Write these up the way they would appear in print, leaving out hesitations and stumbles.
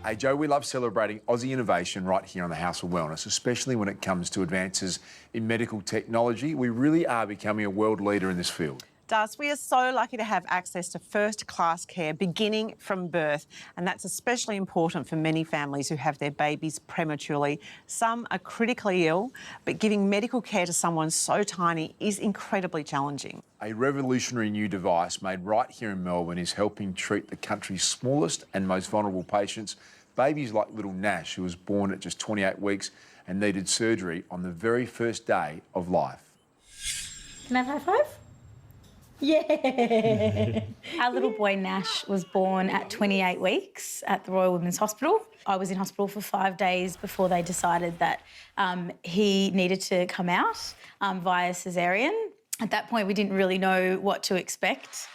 Hey Joe, we love celebrating Aussie innovation right here on the House of Wellness, especially when it comes to advances in medical technology. We really are becoming a world leader in this field. We are so lucky to have access to first-class care beginning from birth, and that's especially important for many families who have their babies prematurely. Some are critically ill, but giving medical care to someone so tiny is incredibly challenging. A revolutionary new device made right here in Melbourne is helping treat the country's smallest and most vulnerable patients, babies like little Nash, who was born at just 28 weeks and needed surgery on the very first day of life. Can I have a high five? Yeah! Our little boy Nash was born at 28 weeks at the Royal Women's Hospital. I was in hospital for 5 days before they decided that he needed to come out via caesarean. At that point, we didn't really know what to expect.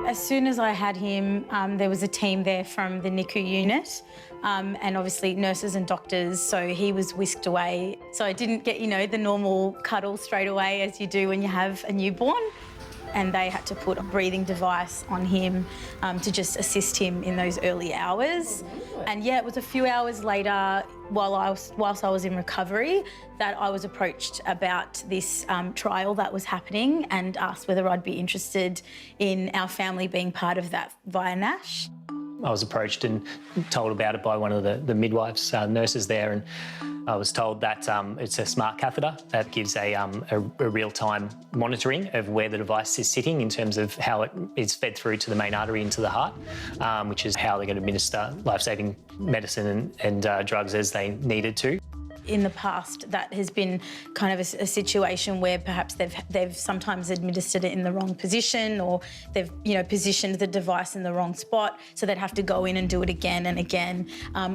As soon as I had him, there was a team there from the NICU unit and obviously nurses and doctors, so he was whisked away. So I didn't get, the normal cuddle straight away as you do when you have a newborn. And they had to put a breathing device on him to just assist him in those early hours. And yeah, it was a few hours later, whilst I was in recovery, that I was approached about this trial that was happening and asked whether I'd be interested in our family being part of that via Nash. I was approached and told about it by one of the midwives, nurses there, and I was told that it's a smart catheter that gives a real-time monitoring of where the device is sitting in terms of how it is fed through to the main artery into the heart, which is how they're going to administer life-saving medicine and drugs as they needed to. In the past, that has been kind of a situation where perhaps they've sometimes administered it in the wrong position, or they've positioned the device in the wrong spot, so they'd have to go in and do it again and again,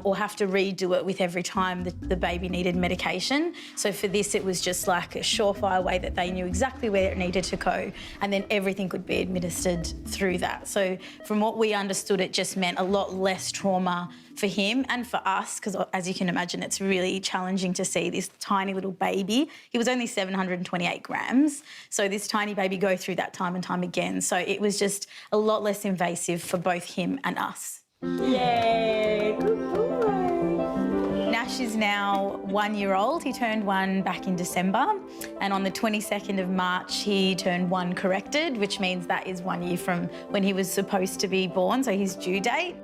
or have to redo it with every time the baby needed medication. So for this, it was just like a surefire way that they knew exactly where it needed to go, and then everything could be administered through that. So from what we understood, it just meant a lot less trauma for him and for us, because as you can imagine, it's really challenging to see this tiny little baby. He was only 728 grams, so this tiny baby go through that time and time again. So it was just a lot less invasive for both him and us. Yay, good boy. Nash is now 1 year old. He turned 1 back in December, and on the 22nd of March, he turned 1 corrected, which means that is 1 year from when he was supposed to be born, so his due date.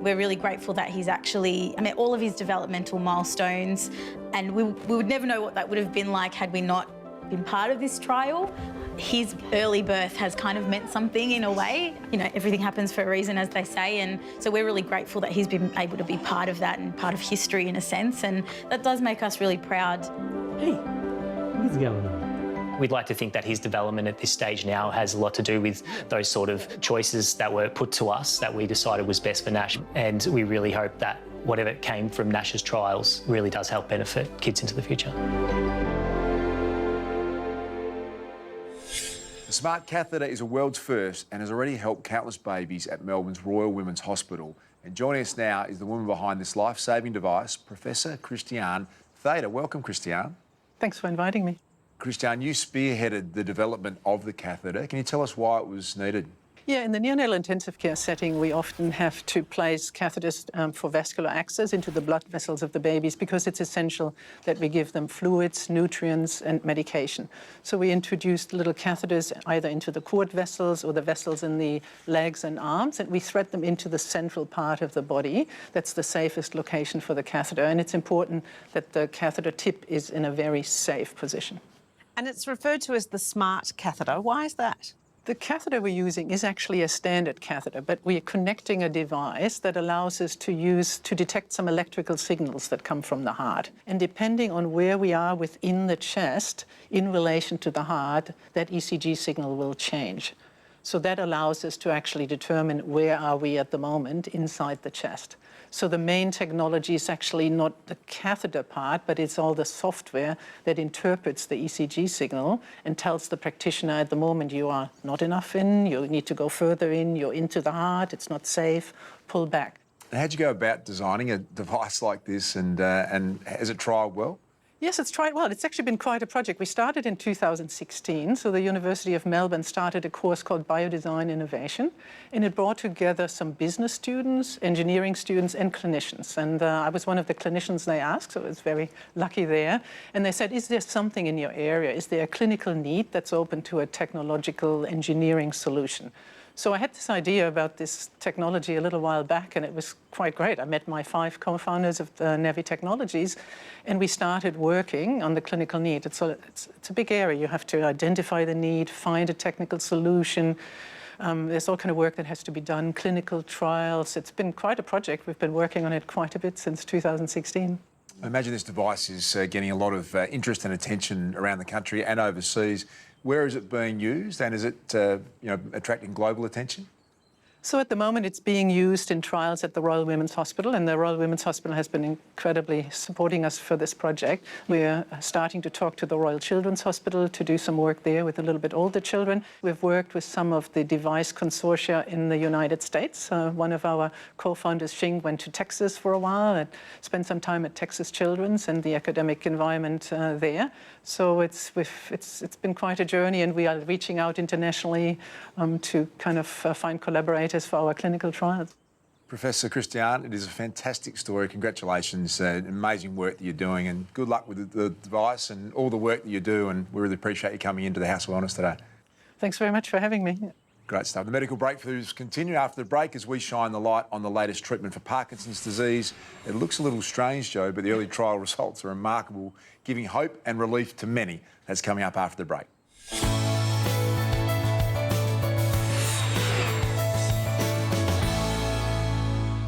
We're really grateful that he's actually met all of his developmental milestones, and we would never know what that would have been like had we not been part of this trial. His early birth has kind of meant something in a way. Everything happens for a reason, as they say, and so we're really grateful that he's been able to be part of that and part of history in a sense, and that does make us really proud. Hey, what's going on? We'd like to think that his development at this stage now has a lot to do with those sort of choices that were put to us that we decided was best for Nash. And we really hope that whatever came from Nash's trials really does help benefit kids into the future. The smart catheter is a world's first and has already helped countless babies at Melbourne's Royal Women's Hospital. And joining us now is the woman behind this life-saving device, Professor Christiane Theda. Welcome, Christiane. Thanks for inviting me. Christiane, you spearheaded the development of the catheter. Can you tell us why it was needed? Yeah, in the neonatal intensive care setting, we often have to place catheters for vascular access into the blood vessels of the babies because it's essential that we give them fluids, nutrients, and medication. So we introduced little catheters either into the cord vessels or the vessels in the legs and arms, and we thread them into the central part of the body. That's the safest location for the catheter, and it's important that the catheter tip is in a very safe position. And it's referred to as the smart catheter. Why is that? The catheter we're using is actually a standard catheter, but we are connecting a device that allows us to detect some electrical signals that come from the heart. And depending on where we are within the chest in relation to the heart, that ECG signal will change. So that allows us to actually determine where are we at the moment inside the chest. So the main technology is actually not the catheter part, but it's all the software that interprets the ECG signal and tells the practitioner at the moment you are not enough in, you need to go further in, you're into the heart, it's not safe, pull back. How'd you go about designing a device like this, and has it trialled well? Yes, it's actually been quite a project. We started in 2016, so the University of Melbourne started a course called Biodesign Innovation, and it brought together some business students, engineering students, and clinicians. And I was one of the clinicians they asked, so I was very lucky there. And they said, is there something in your area? Is there a clinical need that's open to a technological engineering solution? So I had this idea about this technology a little while back, and it was quite great. I met my 5 co-founders of Navi Technologies, and we started working on the clinical need. It's a big area. You have to identify the need, find a technical solution. There's all kind of work that has to be done, clinical trials. It's been quite a project. We've been working on it quite a bit since 2016. I imagine this device is getting a lot of interest and attention around the country and overseas. Where is it being used, and is it attracting global attention? So at the moment, it's being used in trials at the Royal Women's Hospital, and the Royal Women's Hospital has been incredibly supporting us for this project. We're starting to talk to the Royal Children's Hospital to do some work there with a little bit older children. We've worked with some of the device consortia in the United States. One of our co-founders, Xing, went to Texas for a while and spent some time at Texas Children's and the academic environment there. So it's been quite a journey, and we are reaching out internationally to kind of find collaborators for our clinical trials. Professor Christiane, it is a fantastic story. Congratulations, amazing work that you're doing, and good luck with the device and all the work that you do, and we really appreciate you coming into the House of Wellness today. Thanks very much for having me. Great stuff. The medical breakthroughs continue after the break as we shine the light on the latest treatment for Parkinson's disease. It looks a little strange, Joe, but the early trial results are remarkable, giving hope and relief to many. That's coming up after the break.